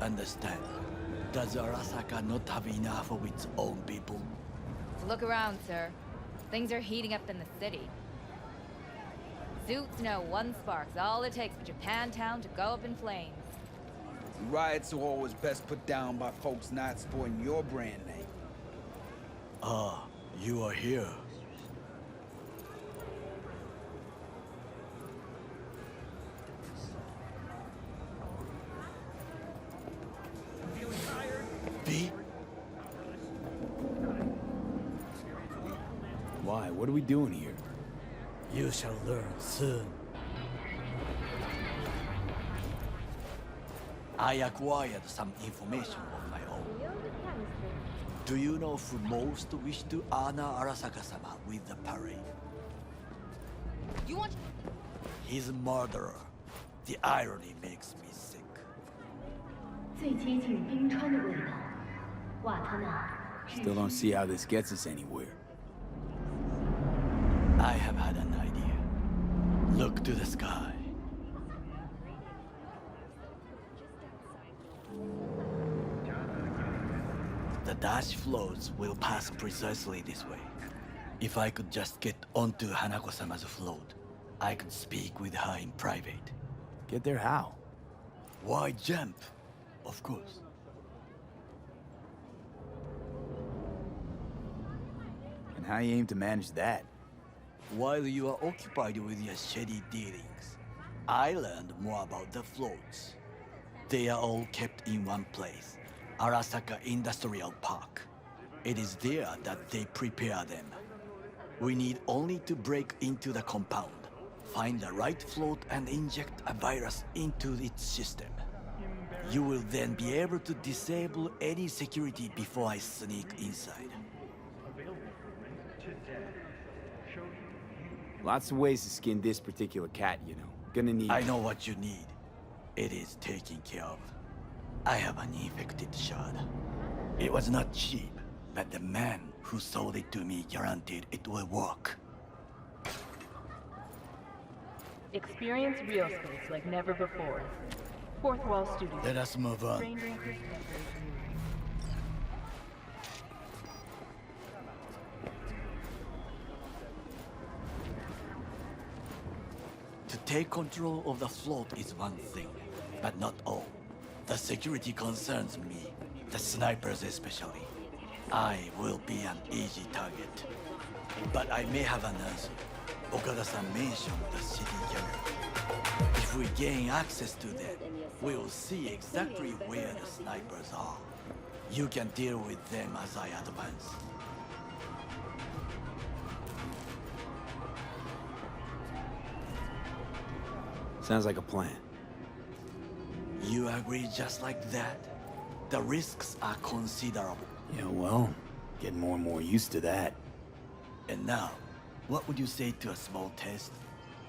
understand. Does Arasaka not have enough of its own people? Look around, sir. Things are heating up in the city. Suits know one spark's all it takes for Japantown to go up in flames. Riots are always best put down by folks not sporting your brand name. Ah, you are here. V? Why? What are we doing here? You shall learn soon. I acquired some information of my own. Do you know who most wish to honor Arasaka-sama with the parade? You want... He's a murderer. The irony makes me sick. 最接近冰川的味道，瓦特纳。 Still don't see how this gets us anywhere. I have had an idea. Look to the sky. The dash floats will pass precisely this way. If I could just get onto Hanako-sama's float, I could speak with her in private. Get there how? Why jump? Of course. And how you aim to manage that? While you are occupied with your shady dealings, I learned more about the floats. They are all kept in one place, Arasaka Industrial Park. It is there that they prepare them. We need only to break into the compound, find the right float and inject a virus into its system. You will then be able to disable any security before I sneak inside. Lots of ways to skin this particular cat, you know. Gonna need... I know what you need. It is taken care of. I have an infected shard. It was not cheap, but the man who sold it to me guaranteed it will work. Experience real space like never before. Fourth Wall Studio. Let us move on. Train drinkers, To take control of the float is one thing, but not all. The security concerns me, the snipers especially. I will be an easy target. But I may have an answer. Okada-san mentioned the city camera. If we gain access to them, we will see exactly where the snipers are. You can deal with them as I advance. Sounds like a plan. You agree just like that? The risks are considerable. Yeah, well, getting more and more used to that. And now, what would you say to a small test?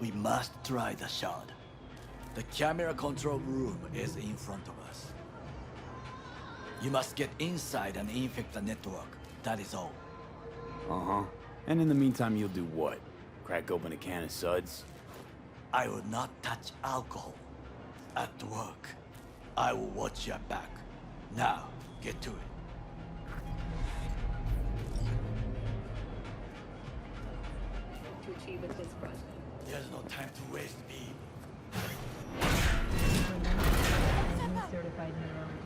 We must try the shard. The camera control room is in front of us. You must get inside and infect the network. That is all. Uh-huh. And in the meantime, you'll do what? Crack open a can of suds? I will not touch alcohol. At work, I will watch your back. Now, get to it. To achieve this project. There's no time to waste, B. certified neurologist.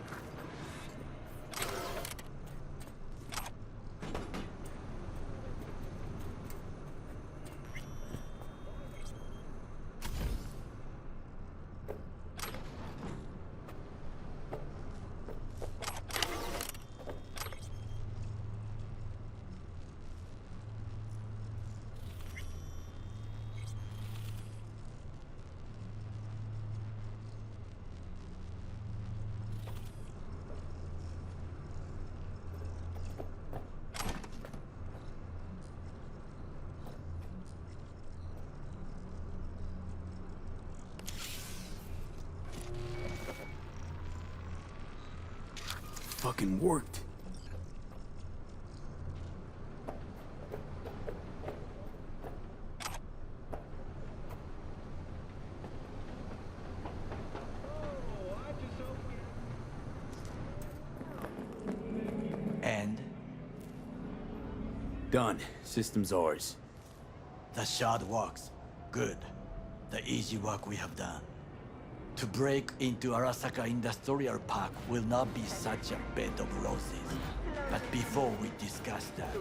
Fucking worked. done. System's ours. The shard works. Good. The easy work we have done. To break into Arasaka Industrial Park will not be such a bed of roses. But before we discuss that,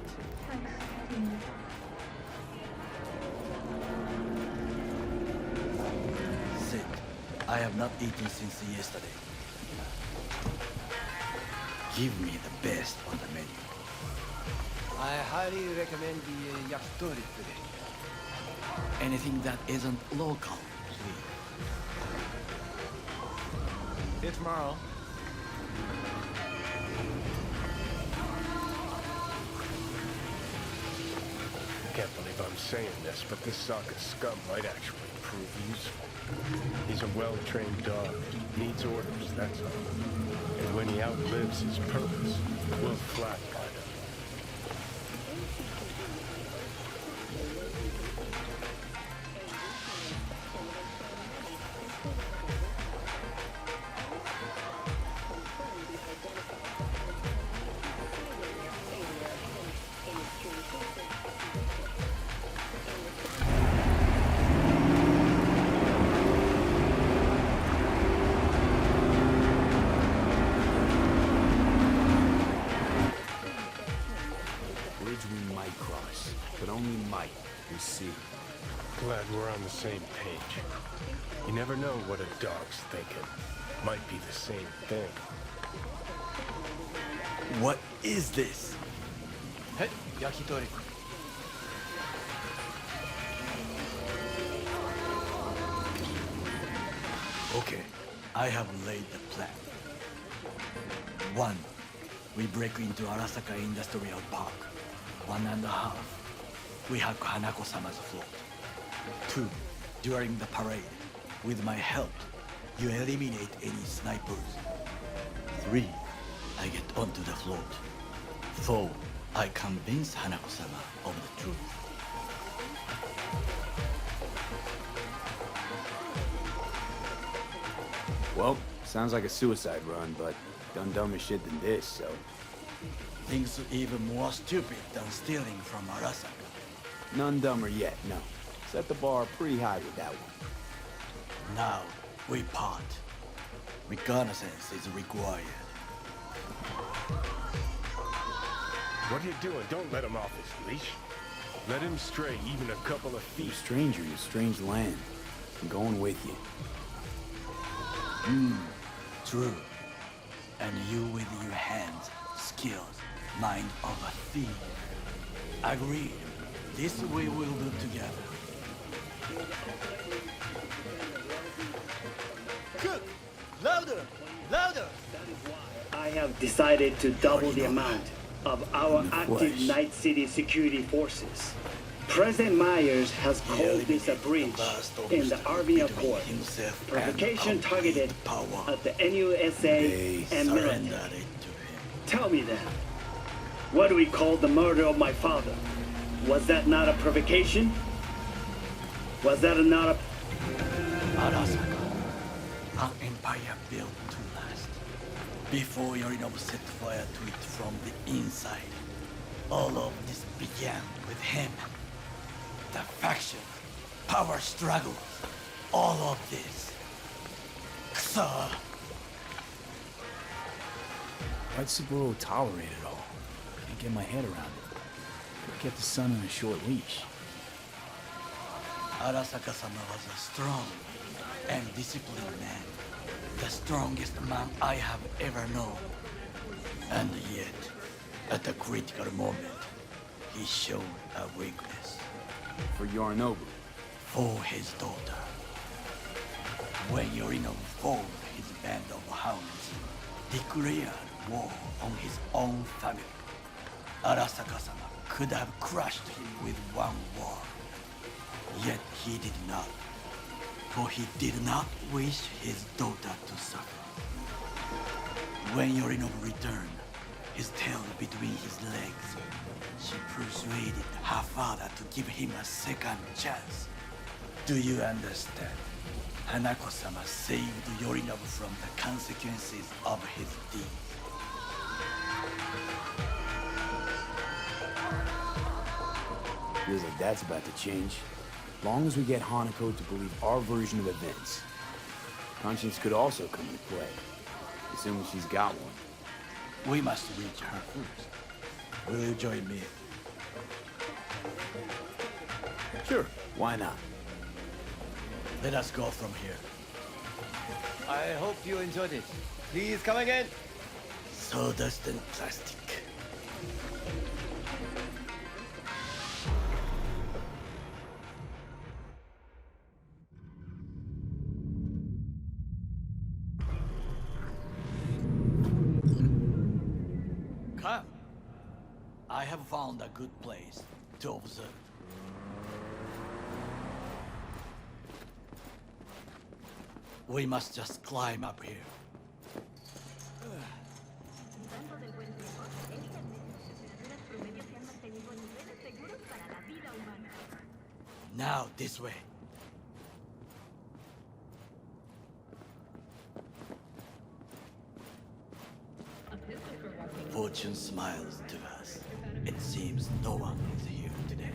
sit. I have not eaten since yesterday. Give me the best on the menu. I highly recommend the yakitori today. Anything that isn't local, please. See you tomorrow. I can't believe I'm saying this, but this Sokka scum might actually prove useful. He's a well-trained dog. Needs orders, that's all. And when he outlives his purpose, we'll flatline him. Glad we're on the same page. You never know what a dog's thinking. Might be the same thing. What is this? Hey, yakitori. Okay, I have laid the plan. 1. We break into Arasaka Industrial Park. 1.5. We hack Hanako-sama's float. 2. During the parade, with my help, you eliminate any snipers. 3. I get onto the float. 4. I convince Hanako-sama of the truth. Well, sounds like a suicide run, but done dumber shit than this, so... Things even more stupid than stealing from Arasaka. None dumber yet, no. Set the bar pretty high with that one. Now, we part. Reconnaissance is required. What are you doing? Don't let him off his leash. Let him stray even a couple of You're feet. a stranger in a strange land. I'm going with you. True. And you with your hands, skills, mind of a thief. Agreed. This we will do together. Cook! Louder! Louder! I have decided to double the amount of our active flesh. Night City security forces. President Myers has called this a breach in the Army Accord. Provocation targeted at the NUSA and military. Surrender it to him. Tell me then, what do we call the murder of my father? Was that not a provocation? Was that not a... Arasaka, an empire built to last. Before Yorinobu set fire to it from the inside, all of this began with him. The faction, power struggles, all of this. Kusa! Why'd Saburo tolerate it all? Can't get my head around it. Could've kept the son on a short leash. Arasaka-sama was a strong and disciplined man. The strongest man I have ever known. And yet, at a critical moment, he showed a weakness. For Yorinobu. For his daughter. When Yorinobu formed his band of hounds, declared war on his own family, Arasaka-sama could have crushed him with one word. Yet he did not, for he did not wish his daughter to suffer. When Yorinobu returned, his tail between his legs, she persuaded her father to give him a second chance. Do you understand? Hanako-sama saved Yorinobu from the consequences of his deeds. Feels like that's about to change. Long as we get Hanako to believe our version of events. Conscience could also come into play, assuming she's got one. We must reach her first. Will you join me? Sure, why not? Let us go from here. I hope you enjoyed it. Please come again. Sawdust and plastic. Come. I have found a good place to observe. We must just climb up here. Now, this way. Fortune smiles to us. It seems no one is here today.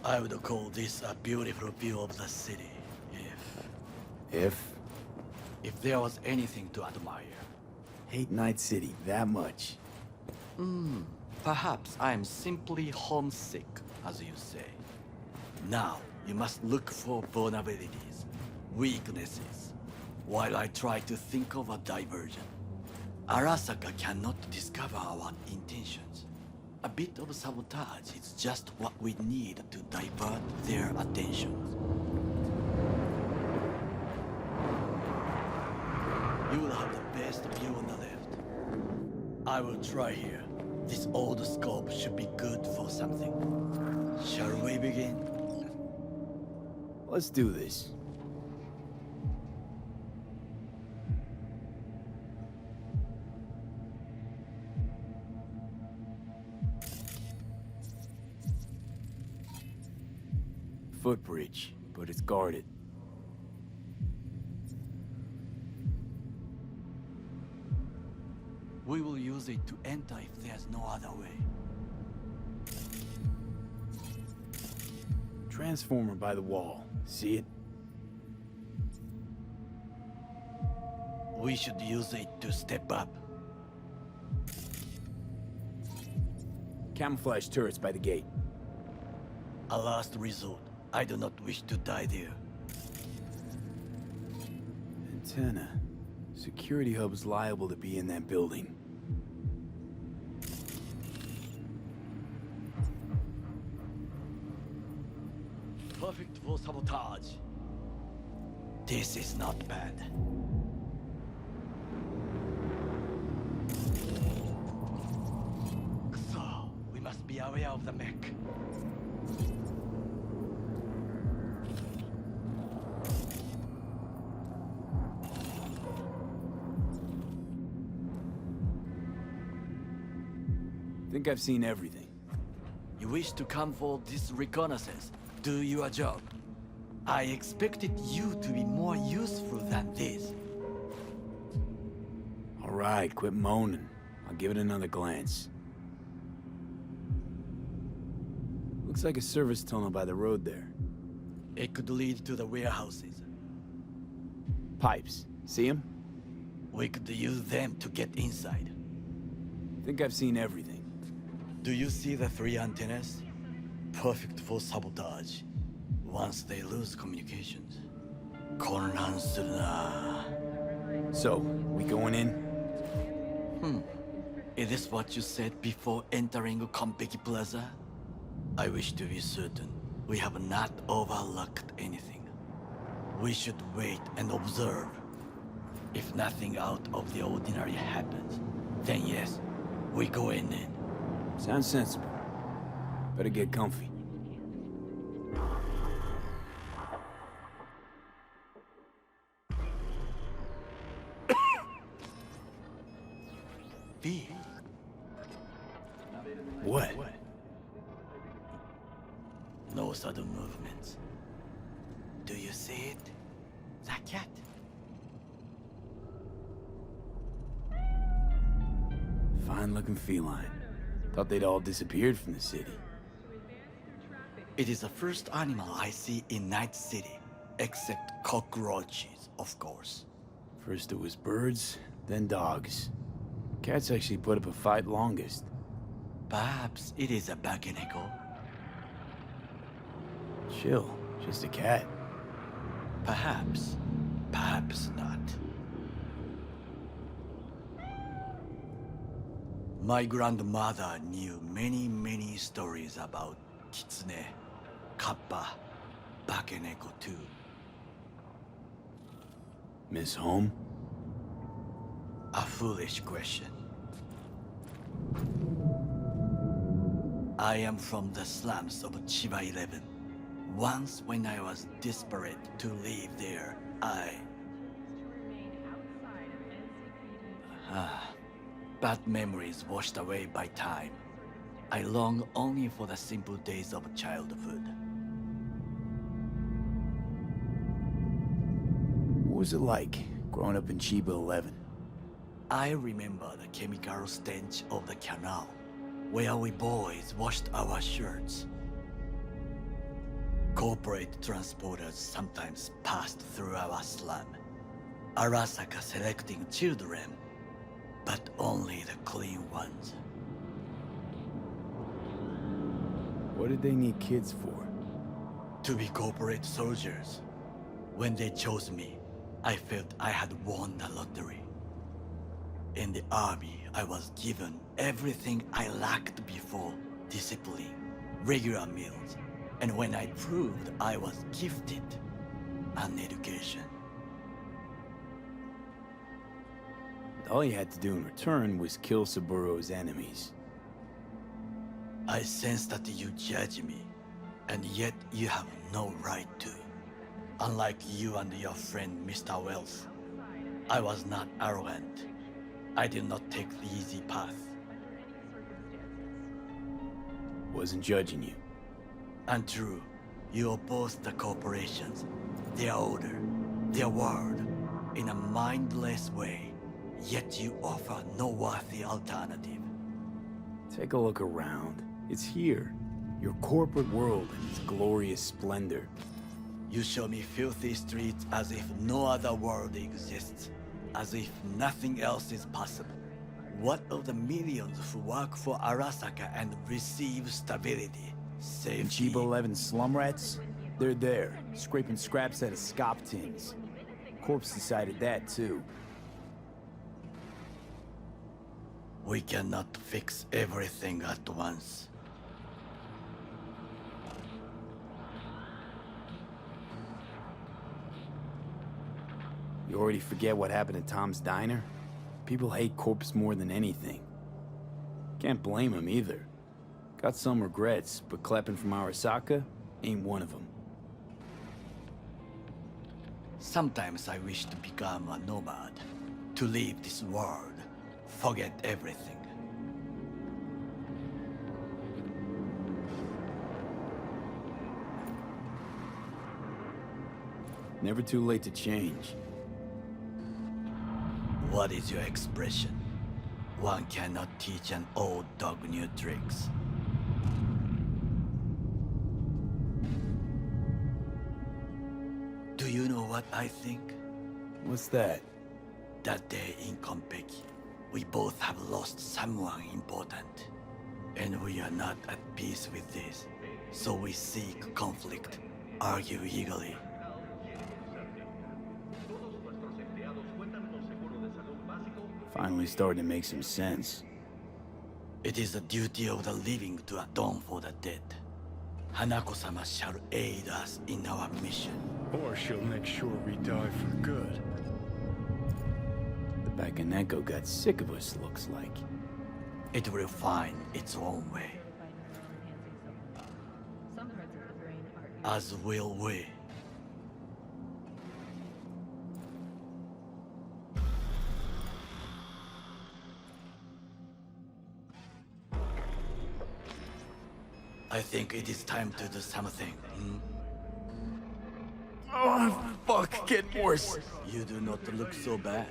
I would call this a beautiful view of the city, if there was anything to admire. Hate Night City that much. Perhaps I'm simply homesick, as you say. Now, you must look for vulnerabilities, weaknesses, while I try to think of a diversion. Arasaka cannot discover our intentions. A bit of sabotage is just what we need to divert their attentions. You will have the best view on the left. I will try here. This old scope should be good for something. Shall we begin? Let's do this. Footbridge, but it's guarded. We will use it to enter if there's no other way. Transformer by the wall. See it? We should use it to step up. Camouflage turrets by the gate. A last resort. I do not wish to die there. Antenna. Security hub's liable to be in that building. Perfect for sabotage. This is not bad. So, we must be aware of the mech. Think I've seen everything. You wish to come for this reconnaissance, do your job. I expected you to be more useful than this. All right, quit moaning. I'll give it another glance. Looks like a service tunnel by the road there. It could lead to the warehouses. Pipes. See them? We could use them to get inside. Think I've seen everything. Do you see the 3 antennas? Perfect for sabotage. Once they lose communications.混乱するな. So, we going in? Is this what you said before entering Konpeki Plaza? I wish to be certain we have not overlooked anything. We should wait and observe. If nothing out of the ordinary happens, then yes, we go in. Sounds sensible. Better get comfy. V. What? No sudden movements. Do you see it? That cat? Fine-looking feline. Thought they'd all disappeared from the city. It is the first animal I see in Night City, except cockroaches, of course. First it was birds, then dogs. Cats actually put up a fight longest. Perhaps it is a bakeneko. Chill, just a cat. Perhaps. Perhaps not. My grandmother knew many stories about kitsune, kappa, bakeneko too. Miss Home? A foolish question. I am from the slums of Chiba 11. Once when I was desperate to live there, bad memories washed away by time. I long only for the simple days of childhood. What was it like, growing up in Chiba 11? I remember the chemical stench of the canal, where we boys washed our shirts. Corporate transporters sometimes passed through our slum, Arasaka selecting children, but only the clean ones. What did they need kids for? To be corporate soldiers. When they chose me, I felt I had won the lottery. In the army, I was given everything I lacked before: discipline, regular meals, and when I proved I was gifted, an education. All you had to do in return was kill Saburo's enemies. I sense that you judge me, and yet you have no right to. Unlike you and your friend Mr. Wells, I was not arrogant. I did not take the easy path. Wasn't judging you. Untrue. You oppose the corporations, their order, their world, in a mindless way, yet you offer no worthy alternative. Take a look around. It's here. Your corporate world in its glorious splendor. You show me filthy streets as if no other world exists, as if nothing else is possible. What of the millions who work for Arasaka and receive stability, And safety? Chiba 11 slum rats? They're there, scraping scraps out of scop tins. Corpse decided that too. We cannot fix everything at once. You already forget what happened at Tom's Diner? People hate Corpse more than anything. Can't blame him either. Got some regrets, but clapping from Arasaka ain't one of them. Sometimes I wish to become a nomad, to leave this world, forget everything. Never too late to change. What is your expression? One cannot teach an old dog new tricks. Do you know what I think? What's that? That day in Konpeki, we both have lost someone important. And we are not at peace with this. So we seek conflict, argue eagerly. Finally starting to make some sense. It is the duty of the living to atone for the dead. Hanako-sama shall aid us in our mission. Or she'll make sure we die for good. Bakaneko got sick of us, looks like. It will find its own way, Some parts of the brain are as will we. I think it is time to do something. Oh, fuck, getting worse. You do not look so bad.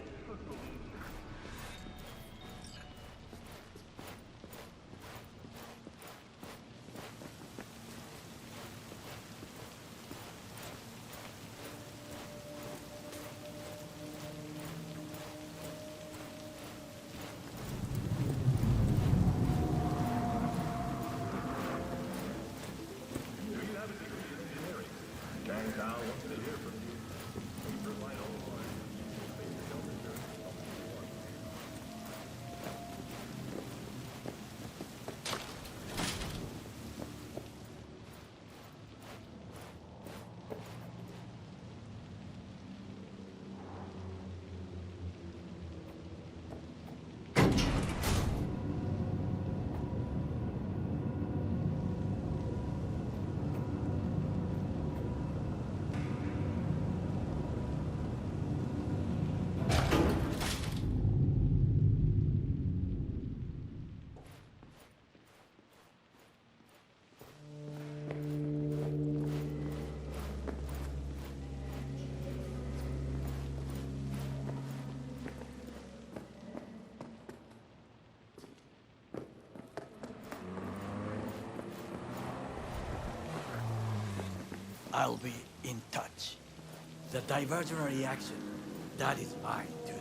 I'll be in touch. The diversionary reaction, that is mine to do.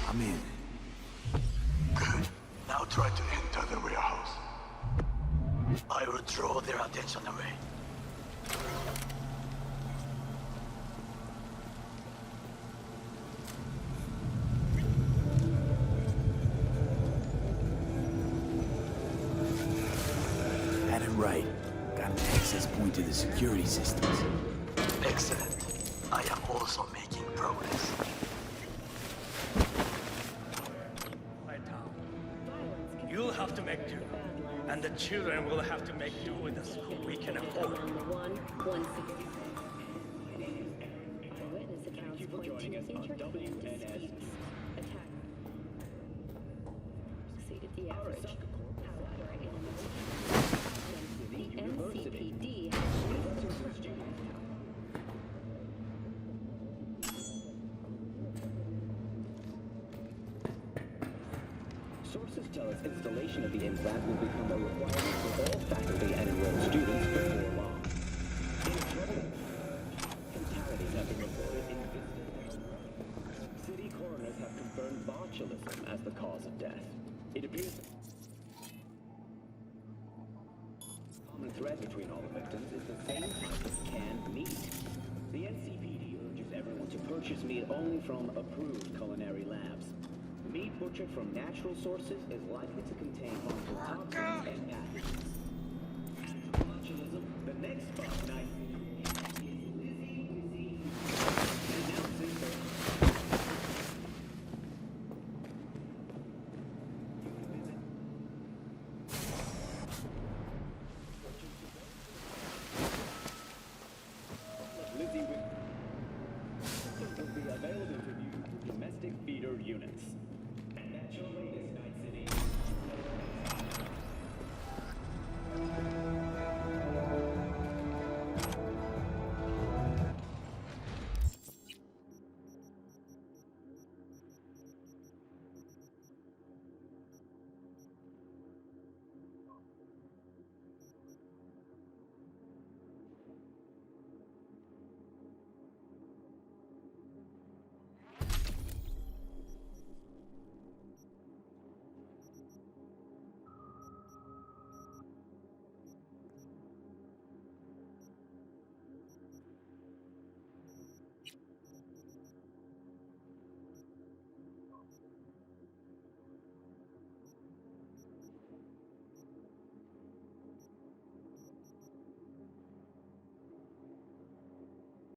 I'm in. Good. Now try to enter the warehouse. I will draw their attention away. Had it right. Got an access point to the security systems. Excellent. I am also making progress. You'll have to make do, and the children will have to make do with the school we can afford. Eyewitness accounts point to interconnected schemes. Attack exceeded the average. However, in the NCPD has Sources tell us installation of the implant will become a requirement for all faculty and enrolled students before long. Fatalities have been reported in Vista. City coroners have confirmed botulism as the cause of death. It appears the common thread between all the victims is the same type of canned meat. The NCPD urges everyone to purchase meat only from approved culinary labs. Meat butchered from natural sources is likely to contain harmful toxins and pathogens. Botulism, the next Spark Night. Lizzie will be available to view through domestic feeder units.